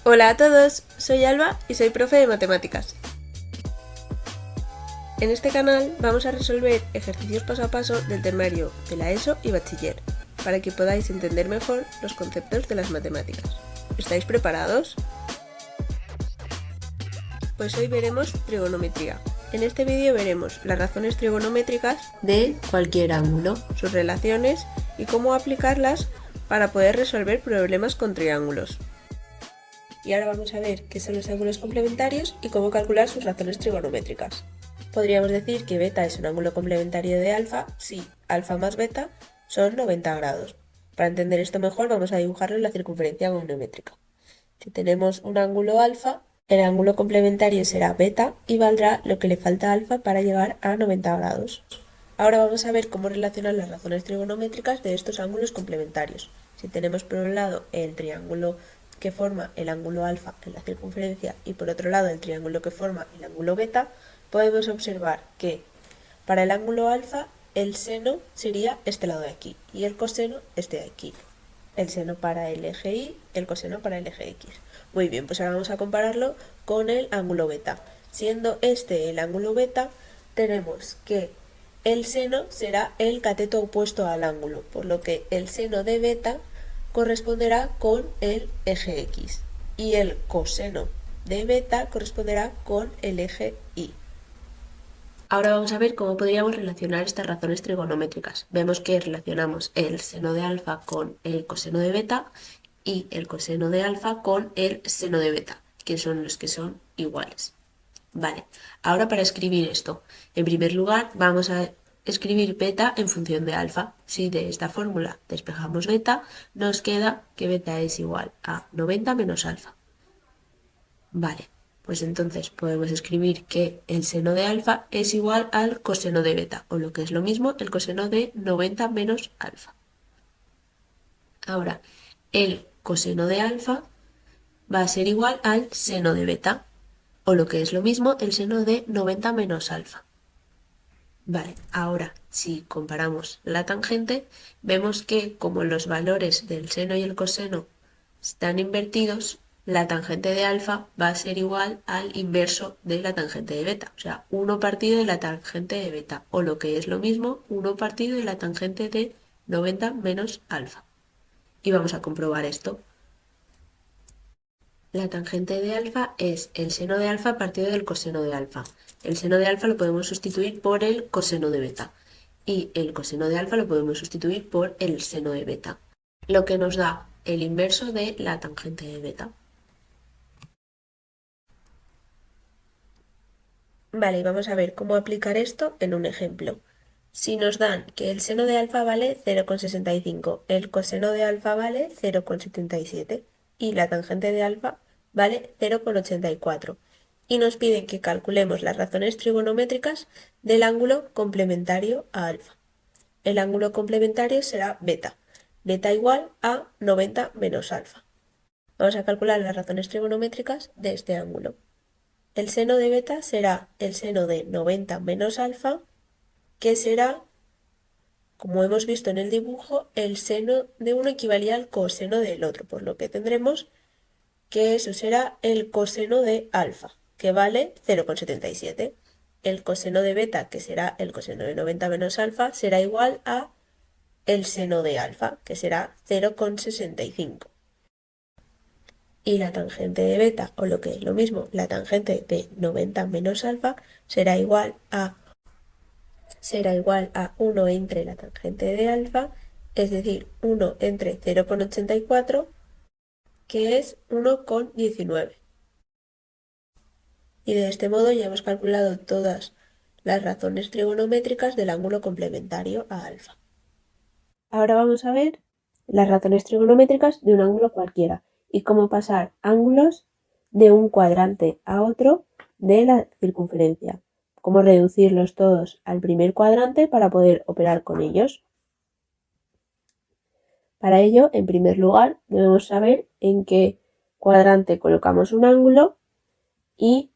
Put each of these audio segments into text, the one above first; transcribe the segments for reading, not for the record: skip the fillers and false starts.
Hola a todos, soy Alba y soy profe de matemáticas. En este canal vamos a resolver ejercicios paso a paso del temario de la ESO y bachiller, para que podáis entender mejor los conceptos de las matemáticas. ¿Estáis preparados? Pues hoy veremos trigonometría. En este vídeo veremos las razones trigonométricas de cualquier ángulo, sus relaciones y cómo aplicarlas para poder resolver problemas con triángulos. Y ahora vamos a ver qué son los ángulos complementarios y cómo calcular sus razones trigonométricas. Podríamos decir que beta es un ángulo complementario de alfa si alfa más beta son 90 grados. Para entender esto mejor vamos a dibujarlo en la circunferencia volumétrica. Si tenemos un ángulo alfa, el ángulo complementario será beta y valdrá lo que le falta a alfa para llegar a 90 grados. Ahora vamos a ver cómo relacionar las razones trigonométricas de estos ángulos complementarios. Si tenemos por un lado el triángulo que forma el ángulo alfa en la circunferencia y por otro lado el triángulo que forma el ángulo beta, podemos observar que para el ángulo alfa el seno sería este lado de aquí y el coseno este de aquí. El seno para el eje Y, el coseno para el eje X. Muy bien, pues ahora vamos a compararlo con el ángulo beta. Siendo este el ángulo beta, tenemos que el seno será el cateto opuesto al ángulo, por lo que el seno de beta corresponderá con el eje X y el coseno de beta corresponderá con el eje Y. Ahora vamos a ver cómo podríamos relacionar estas razones trigonométricas. Vemos que relacionamos el seno de alfa con el coseno de beta y el coseno de alfa con el seno de beta, que son los que son iguales. Vale, ahora para escribir esto, en primer lugar vamos a escribir beta en función de alfa. Si de esta fórmula despejamos beta, nos queda que beta es igual a 90 menos alfa. Vale, pues entonces podemos escribir que el seno de alfa es igual al coseno de beta, o lo que es lo mismo, el coseno de 90 menos alfa. Ahora, el coseno de alfa va a ser igual al seno de beta, o lo que es lo mismo, el seno de 90 menos alfa. Vale, ahora si comparamos la tangente, vemos que como los valores del seno y el coseno están invertidos, la tangente de alfa va a ser igual al inverso de la tangente de beta, o sea, 1 partido de la tangente de beta, o lo que es lo mismo, 1 partido de la tangente de 90 menos alfa. Y vamos a comprobar esto. La tangente de alfa es el seno de alfa partido del coseno de alfa. El seno de alfa lo podemos sustituir por el coseno de beta y el coseno de alfa lo podemos sustituir por el seno de beta, lo que nos da el inverso de la tangente de beta. Vale, vamos a ver cómo aplicar esto en un ejemplo. Si nos dan que el seno de alfa vale 0,65, el coseno de alfa vale 0,77 y la tangente de alfa vale 0,84 y nos piden que calculemos las razones trigonométricas del ángulo complementario a alfa. El ángulo complementario será beta, beta igual a 90 menos alfa. Vamos a calcular las razones trigonométricas de este ángulo. El seno de beta será el seno de 90 menos alfa, que será, como hemos visto en el dibujo, el seno de uno equivalía al coseno del otro, por lo que tendremos que eso será el coseno de alfa, que vale 0,77. El coseno de beta, que será el coseno de 90 menos alfa, será igual a el seno de alfa, que será 0,65. Y la tangente de beta, o lo que es lo mismo, la tangente de 90 menos alfa, será igual a 1 entre la tangente de alfa, es decir, 1 entre 0,84, que es 1,19. Y de este modo ya hemos calculado todas las razones trigonométricas del ángulo complementario a alfa. Ahora vamos a ver las razones trigonométricas de un ángulo cualquiera y cómo pasar ángulos de un cuadrante a otro de la circunferencia. Cómo reducirlos todos al primer cuadrante para poder operar con ellos. Para ello, en primer lugar, debemos saber en qué cuadrante colocamos un ángulo y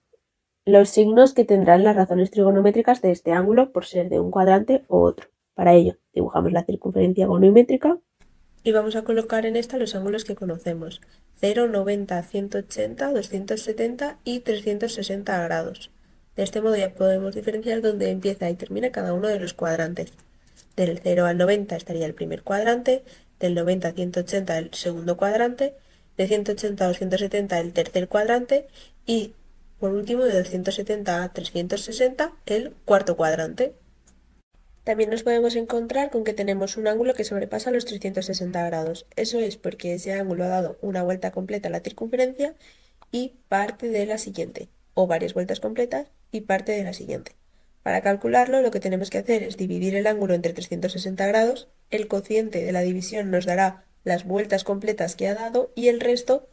los signos que tendrán las razones trigonométricas de este ángulo por ser de un cuadrante u otro. Para ello, dibujamos la circunferencia volumétrica y vamos a colocar en esta los ángulos que conocemos: 0, 90, 180, 270 y 360 grados. De este modo ya podemos diferenciar dónde empieza y termina cada uno de los cuadrantes. Del 0 al 90 estaría el primer cuadrante, del 90 a 180 el segundo cuadrante, de 180 a 270 el tercer cuadrante y, por último, de 270 a 360 el cuarto cuadrante. También nos podemos encontrar con que tenemos un ángulo que sobrepasa los 360 grados. Eso es porque ese ángulo ha dado una vuelta completa a la circunferencia y parte de la siguiente, o varias vueltas completas y parte de la siguiente. Para calcularlo, lo que tenemos que hacer es dividir el ángulo entre 360 grados, el cociente de la división nos dará las vueltas completas que ha dado y el resto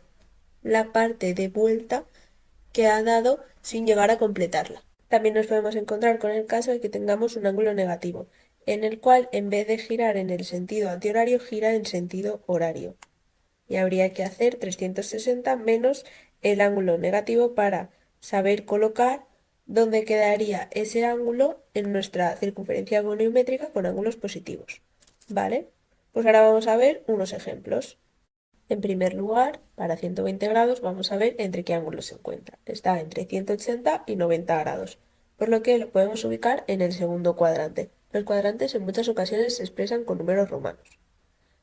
la parte de vuelta que ha dado sin llegar a completarla. También nos podemos encontrar con el caso de que tengamos un ángulo negativo, en el cual en vez de girar en el sentido antihorario, gira en sentido horario. Y habría que hacer 360 menos el ángulo negativo para saber colocar dónde quedaría ese ángulo en nuestra circunferencia goniométrica con ángulos positivos. ¿Vale? Pues ahora vamos a ver unos ejemplos. En primer lugar, para 120 grados vamos a ver entre qué ángulo se encuentra. Está entre 180 y 90 grados, por lo que lo podemos ubicar en el segundo cuadrante. Los cuadrantes en muchas ocasiones se expresan con números romanos.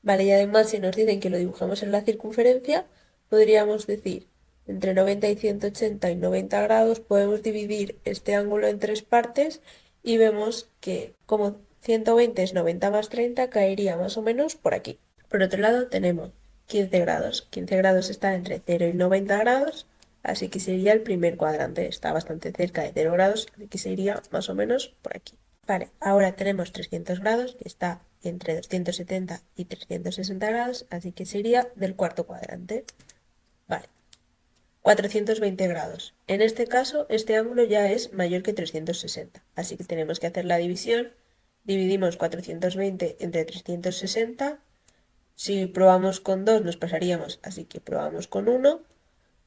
Vale, y además si nos dicen que lo dibujamos en la circunferencia, podríamos decir entre 90 y 180 y 90 grados podemos dividir este ángulo en tres partes y vemos que como 120 es 90 más 30, caería más o menos por aquí. Por otro lado tenemos 15 grados. 15 grados está entre 0 y 90 grados, así que sería el primer cuadrante. Está bastante cerca de 0 grados, así que sería más o menos por aquí. Vale, ahora tenemos 300 grados, que está entre 270 y 360 grados, así que sería del cuarto cuadrante. Vale, 420 grados. En este caso, este ángulo ya es mayor que 360, así que tenemos que hacer la división. Dividimos 420 entre 360. Si probamos con 2 nos pasaríamos, así que probamos con 1.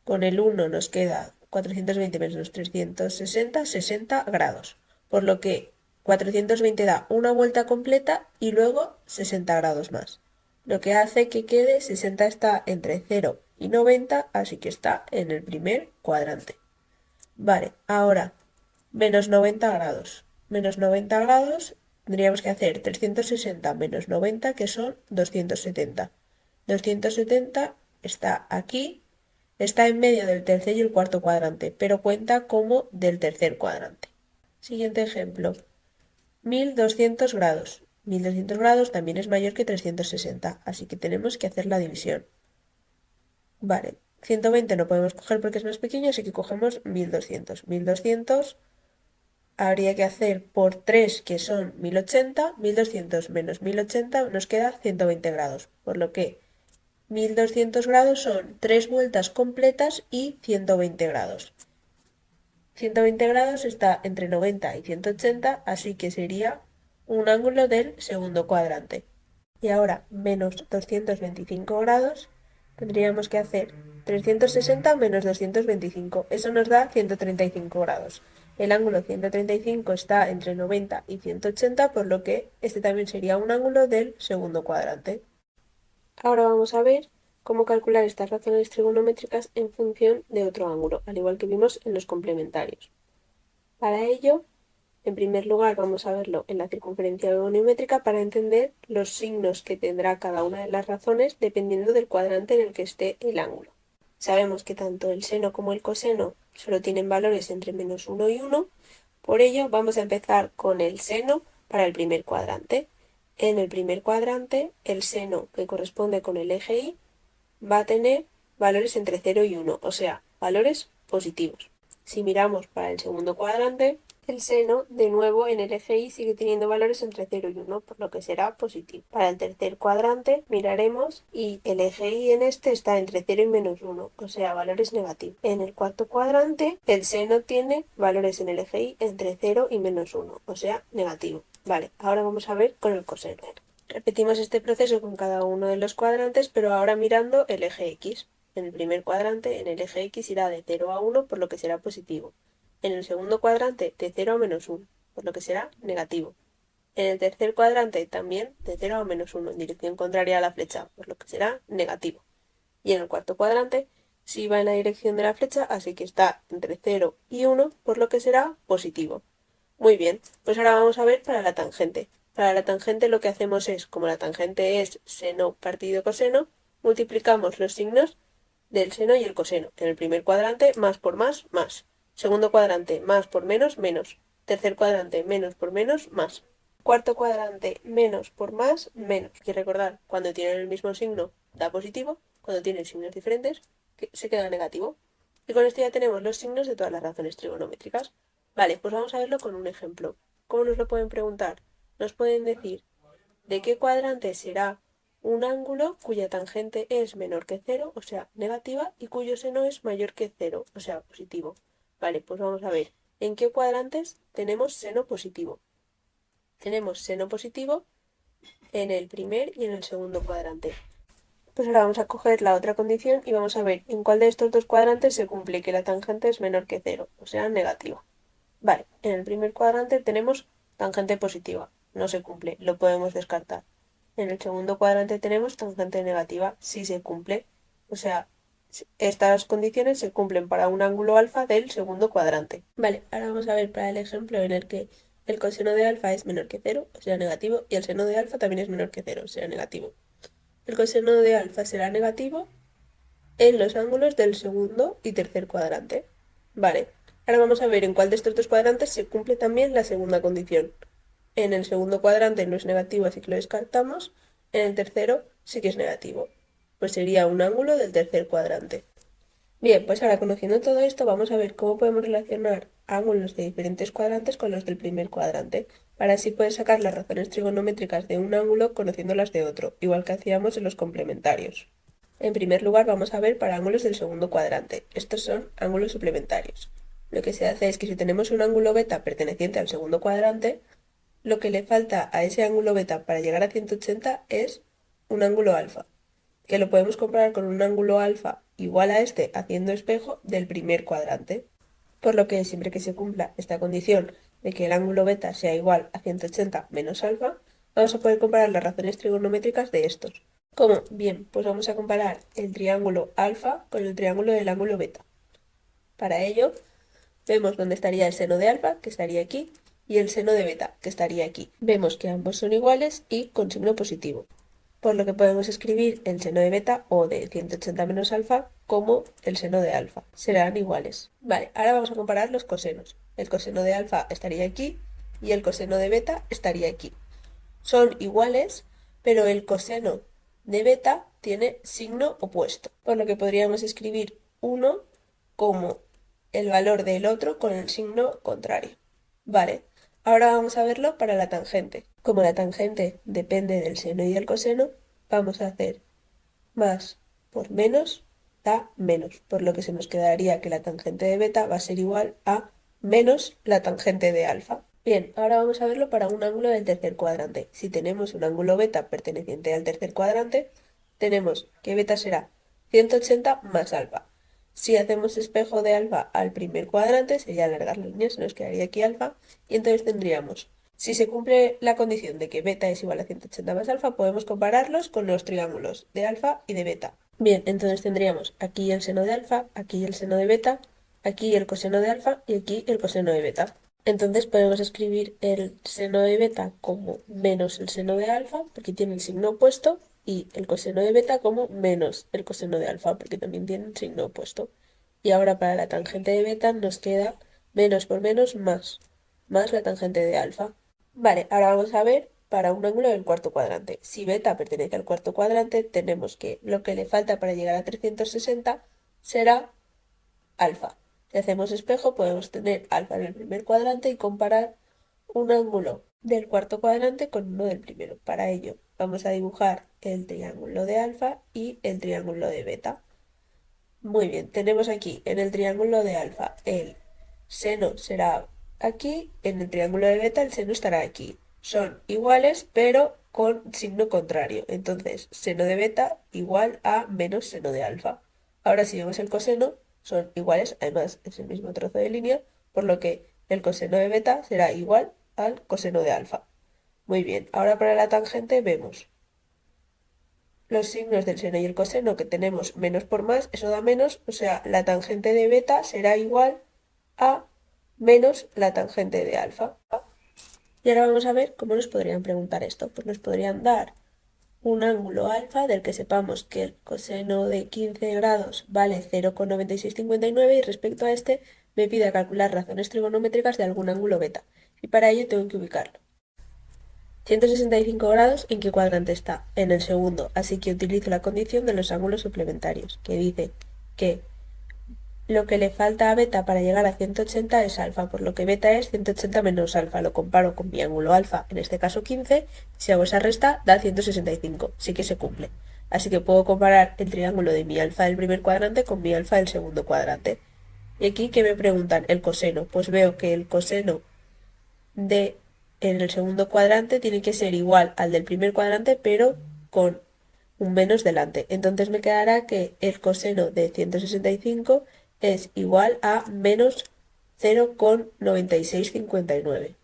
Con el 1 nos queda 420 menos 360, 60 grados. Por lo que 420 da una vuelta completa y luego 60 grados más. Lo que hace que quede 60 está entre 0 y 90, así que está en el primer cuadrante. Vale, ahora menos 90 grados. Menos 90 grados tendríamos que hacer 360 menos 90, que son 270. 270 está aquí, está en medio del tercer y el cuarto cuadrante, pero cuenta como del tercer cuadrante. Siguiente ejemplo. 1200 grados. 1200 grados también es mayor que 360, así que tenemos que hacer la división. Vale, 120 no podemos coger porque es más pequeño, así que cogemos 1200. 1200 habría que hacer por 3, que son 1080. 1200 menos 1080 nos queda 120 grados, por lo que 1200 grados son 3 vueltas completas y 120 grados. 120 grados está entre 90 y 180, así que sería un ángulo del segundo cuadrante. Y ahora, menos 225 grados, tendríamos que hacer 360 menos 225. Eso nos da 135 grados. El ángulo 135 está entre 90 y 180, por lo que este también sería un ángulo del segundo cuadrante. Ahora vamos a ver cómo calcular estas razones trigonométricas en función de otro ángulo, al igual que vimos en los complementarios. Para ello, en primer lugar, vamos a verlo en la circunferencia goniométrica para entender los signos que tendrá cada una de las razones dependiendo del cuadrante en el que esté el ángulo. Sabemos que tanto el seno como el coseno solo tienen valores entre menos 1 y 1, por ello vamos a empezar con el seno para el primer cuadrante. En el primer cuadrante, el seno que corresponde con el eje Y va a tener valores entre 0 y 1, o sea, valores positivos. Si miramos para el segundo cuadrante, el seno, de nuevo, en el eje Y sigue teniendo valores entre 0 y 1, por lo que será positivo. Para el tercer cuadrante miraremos y el eje Y en este está entre 0 y menos 1, o sea, valores negativos. En el cuarto cuadrante, el seno tiene valores en el eje Y entre 0 y menos 1, o sea, negativo. Vale, ahora vamos a ver con el coseno. Repetimos este proceso con cada uno de los cuadrantes, pero ahora mirando el eje X. En el primer cuadrante, en el eje X irá de 0 a 1, por lo que será positivo. En el segundo cuadrante, de 0 a menos 1, por lo que será negativo. En el tercer cuadrante también de 0 a -1 en dirección contraria a la flecha, por lo que será negativo. Y en el cuarto cuadrante sí va en la dirección de la flecha, así que está entre 0 y 1, por lo que será positivo. Muy bien, pues ahora vamos a ver para la tangente. Para la tangente lo que hacemos es, como la tangente es seno partido coseno, multiplicamos los signos del seno y el coseno. En el primer cuadrante, más por más, más. Segundo cuadrante, más por menos, menos. Tercer cuadrante, menos por menos, más. Cuarto cuadrante, menos por más, menos. Hay que recordar, cuando tienen el mismo signo, da positivo. Cuando tienen signos diferentes, se queda negativo. Y con esto ya tenemos los signos de todas las razones trigonométricas. Vale, pues vamos a verlo con un ejemplo. ¿Cómo nos lo pueden preguntar? Nos pueden decir de qué cuadrante será un ángulo cuya tangente es menor que 0, o sea, negativa, y cuyo seno es mayor que 0, o sea, positivo. Vale, pues vamos a ver. ¿En qué cuadrantes tenemos seno positivo? Tenemos seno positivo en el primer y en el segundo cuadrante. Pues ahora vamos a coger la otra condición y vamos a ver en cuál de estos dos cuadrantes se cumple que la tangente es menor que 0, o sea, negativa. Vale, en el primer cuadrante tenemos tangente positiva, no se cumple, lo podemos descartar. En el segundo cuadrante tenemos tangente negativa, sí se cumple. O sea, estas condiciones se cumplen para un ángulo alfa del segundo cuadrante. Vale, ahora vamos a ver para el ejemplo en el que el coseno de alfa es menor que 0, o sea, negativo, y el seno de alfa también es menor que 0, o sea, negativo. El coseno de alfa será negativo en los ángulos del segundo y tercer cuadrante. Vale, ahora vamos a ver en cuál de estos dos cuadrantes se cumple también la segunda condición. En el segundo cuadrante no es negativo, así que lo descartamos. En el tercero sí que es negativo. Pues sería un ángulo del tercer cuadrante. Bien, pues ahora conociendo todo esto, vamos a ver cómo podemos relacionar ángulos de diferentes cuadrantes con los del primer cuadrante, para así poder sacar las razones trigonométricas de un ángulo conociendo las de otro, igual que hacíamos en los complementarios. En primer lugar, vamos a ver para ángulos del segundo cuadrante. Estos son ángulos suplementarios. Lo que se hace es que si tenemos un ángulo beta perteneciente al segundo cuadrante, lo que le falta a ese ángulo beta para llegar a 180 es un ángulo alfa, que lo podemos comparar con un ángulo alfa igual a este haciendo espejo del primer cuadrante. Por lo que siempre que se cumpla esta condición de que el ángulo beta sea igual a 180 menos alfa, vamos a poder comparar las razones trigonométricas de estos. ¿Cómo? Bien, pues vamos a comparar el triángulo alfa con el triángulo del ángulo beta. Para ello, vemos dónde estaría el seno de alfa, que estaría aquí, y el seno de beta, que estaría aquí. Vemos que ambos son iguales y con signo positivo, por lo que podemos escribir el seno de beta o de 180 menos alfa como el seno de alfa. Serán iguales. Vale, ahora vamos a comparar los cosenos. El coseno de alfa estaría aquí y el coseno de beta estaría aquí. Son iguales, pero el coseno de beta tiene signo opuesto, por lo que podríamos escribir uno como el valor del otro con el signo contrario. Vale, ahora vamos a verlo para la tangente. Como la tangente depende del seno y del coseno, vamos a hacer más por menos da menos, por lo que se nos quedaría que la tangente de beta va a ser igual a menos la tangente de alfa. Bien, ahora vamos a verlo para un ángulo del tercer cuadrante. Si tenemos un ángulo beta perteneciente al tercer cuadrante, tenemos que beta será 180 más alfa. Si hacemos espejo de alfa al primer cuadrante, sería alargar la línea, se nos quedaría aquí alfa, y entonces tendríamos, si se cumple la condición de que beta es igual a 180 más alfa, podemos compararlos con los triángulos de alfa y de beta. Bien, entonces tendríamos aquí el seno de alfa, aquí el seno de beta, aquí el coseno de alfa y aquí el coseno de beta. Entonces podemos escribir el seno de beta como menos el seno de alfa, porque tiene el signo opuesto, y el coseno de beta como menos el coseno de alfa, porque también tiene el signo opuesto. Y ahora para la tangente de beta nos queda menos por menos más la tangente de alfa. Vale, ahora vamos a ver para un ángulo del cuarto cuadrante. Si beta pertenece al cuarto cuadrante, tenemos que lo que le falta para llegar a 360 será alfa. Si hacemos espejo, podemos tener alfa en el primer cuadrante y comparar un ángulo del cuarto cuadrante con uno del primero. Para ello, vamos a dibujar el triángulo de alfa y el triángulo de beta. Muy bien, tenemos aquí en el triángulo de alfa el seno será aquí, en el triángulo de beta el seno estará aquí. Son iguales, pero con signo contrario. Entonces, seno de beta igual a menos seno de alfa. Ahora, si vemos el coseno, son iguales, además es el mismo trozo de línea, por lo que el coseno de beta será igual al coseno de alfa. Muy bien, ahora para la tangente vemos los signos del seno y el coseno que tenemos menos por más, eso da menos, o sea, la tangente de beta será igual a menos la tangente de alfa. Y ahora vamos a ver cómo nos podrían preguntar esto. Pues nos podrían dar un ángulo alfa del que sepamos que el coseno de 15 grados vale 0,9659 y respecto a este me pide calcular razones trigonométricas de algún ángulo beta. Y para ello tengo que ubicarlo. 165 grados, ¿en qué cuadrante está? En el segundo, así que utilizo la condición de los ángulos suplementarios, que dice que lo que le falta a beta para llegar a 180 es alfa, por lo que beta es 180 menos alfa. Lo comparo con mi ángulo alfa, en este caso 15, si hago esa resta da 165, sí que se cumple. Así que puedo comparar el triángulo de mi alfa del primer cuadrante con mi alfa del segundo cuadrante. Y aquí, ¿qué me preguntan? El coseno. Pues veo que el coseno de en el segundo cuadrante tiene que ser igual al del primer cuadrante, pero con un menos delante. Entonces me quedará que el coseno de 165 es igual a menos 0,9659.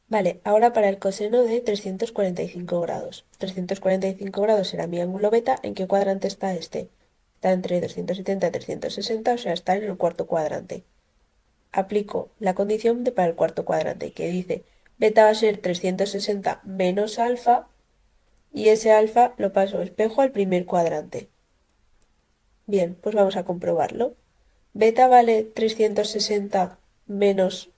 Vale, ahora para el coseno de 345 grados. 345 grados será mi ángulo beta. ¿En qué cuadrante está este? Está entre 270 y 360, o sea, está en el cuarto cuadrante. Aplico la condición para el cuarto cuadrante, que dice beta va a ser 360 menos alfa, y ese alfa lo paso espejo al primer cuadrante. Bien, pues vamos a comprobarlo. Beta vale 360 menos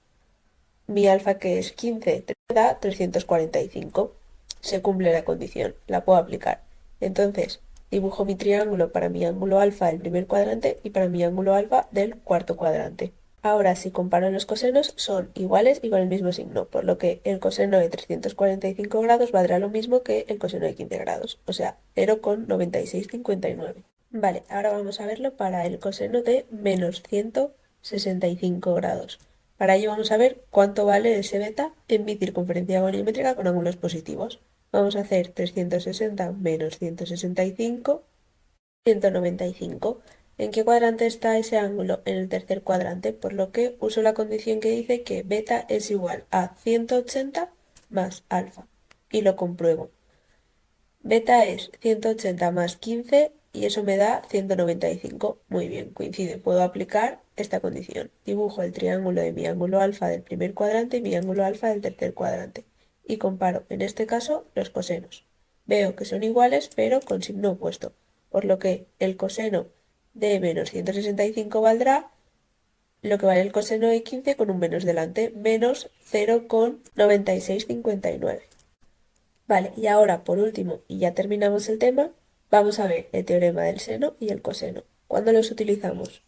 mi alfa, que es 15, da 345. Se cumple la condición, la puedo aplicar. Entonces, dibujo mi triángulo para mi ángulo alfa del primer cuadrante y para mi ángulo alfa del cuarto cuadrante. Ahora, si comparo los cosenos, son iguales y con el mismo signo, por lo que el coseno de 345 grados valdrá lo mismo que el coseno de 15 grados, o sea, 0,9659. Vale, ahora vamos a verlo para el coseno de menos 165 grados. Para ello vamos a ver cuánto vale ese beta en mi circunferencia goniométrica con ángulos positivos. Vamos a hacer 360 menos 165, 195. ¿En qué cuadrante está ese ángulo? En el tercer cuadrante, por lo que uso la condición que dice que beta es igual a 180 más alfa. Y lo compruebo. Beta es 180 más 15 y eso me da 195. Muy bien, coincide. Puedo aplicar esta condición. Dibujo el triángulo de mi ángulo alfa del primer cuadrante y mi ángulo alfa del tercer cuadrante. Y comparo, en este caso, los cosenos. Veo que son iguales, pero con signo opuesto. Por lo que el coseno de menos 165 valdrá lo que vale el coseno de 15 con un menos delante, menos 0,9659. Vale, y ahora por último, y ya terminamos el tema, vamos a ver el teorema del seno y el coseno. ¿Cuándo los utilizamos?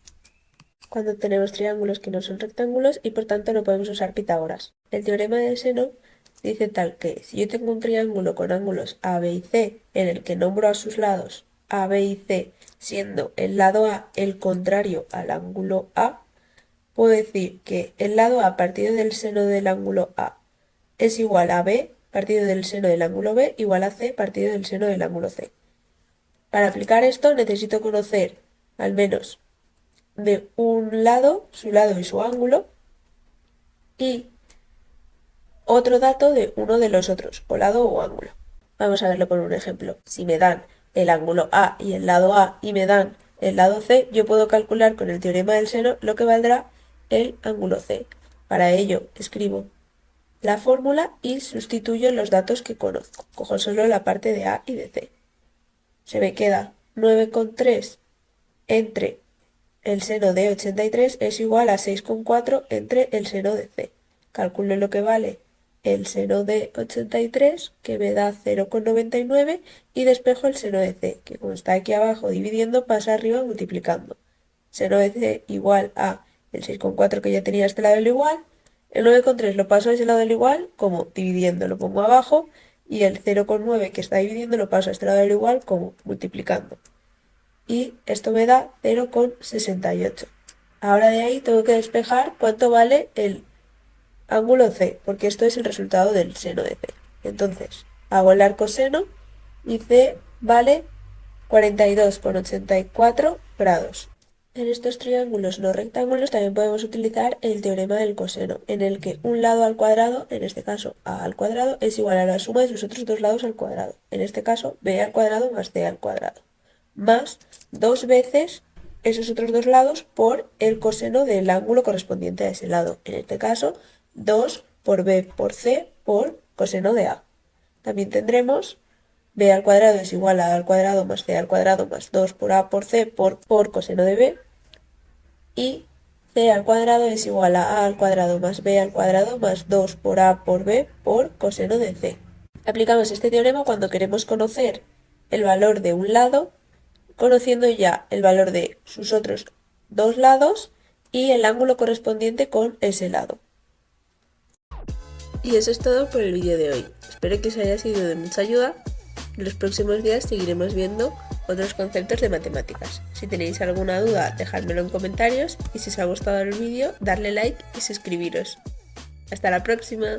Cuando tenemos triángulos que no son rectángulos y por tanto no podemos usar Pitágoras. El teorema del seno dice tal que si yo tengo un triángulo con ángulos A, B y C, en el que nombro a sus lados A, B y C, siendo el lado A el contrario al ángulo A, puedo decir que el lado A partido del seno del ángulo A es igual a B partido del seno del ángulo B igual a C partido del seno del ángulo C. Para aplicar esto necesito conocer al menos de un lado, su lado y su ángulo, y otro dato de uno de los otros, o lado o ángulo. Vamos a verlo con un ejemplo. Si me dan el ángulo A y el lado A y me dan el lado C, yo puedo calcular con el teorema del seno lo que valdrá el ángulo C. Para ello escribo la fórmula y sustituyo los datos que conozco. Cojo solo la parte de A y de C. Se me queda 9,3 entre el seno de 83 es igual a 6,4 entre el seno de C. Calculo lo que vale el seno de 83, que me da 0,99, y despejo el seno de C, que como está aquí abajo dividiendo, pasa arriba multiplicando. Seno de C igual a el 6,4 que ya tenía a este lado del igual. El 9,3 lo paso a ese lado del igual, como dividiendo, lo pongo abajo, y el 0,9 que está dividiendo lo paso a este lado del igual, como multiplicando. Y esto me da 0,68. Ahora de ahí tengo que despejar cuánto vale el ángulo C, porque esto es el resultado del seno de C. Entonces, hago el arcoseno y C vale 42,84 grados. En estos triángulos no rectángulos también podemos utilizar el teorema del coseno, en el que un lado al cuadrado, en este caso a al cuadrado, es igual a la suma de sus otros dos lados al cuadrado, en este caso b al cuadrado más c al cuadrado, más 2 veces esos otros dos lados por el coseno del ángulo correspondiente a ese lado, en este caso 2 por b por c por coseno de a. También tendremos b al cuadrado es igual a a al cuadrado más c al cuadrado más 2 por a por c por coseno de b, y c al cuadrado es igual a al cuadrado más b al cuadrado más 2 por a por b por coseno de c. Aplicamos este teorema cuando queremos conocer el valor de un lado, conociendo ya el valor de sus otros dos lados y el ángulo correspondiente con ese lado. Y eso es todo por el vídeo de hoy. Espero que os haya sido de mucha ayuda. En los próximos días seguiremos viendo otros conceptos de matemáticas. Si tenéis alguna duda, dejádmelo en comentarios y si os ha gustado el vídeo, darle like y suscribiros. ¡Hasta la próxima!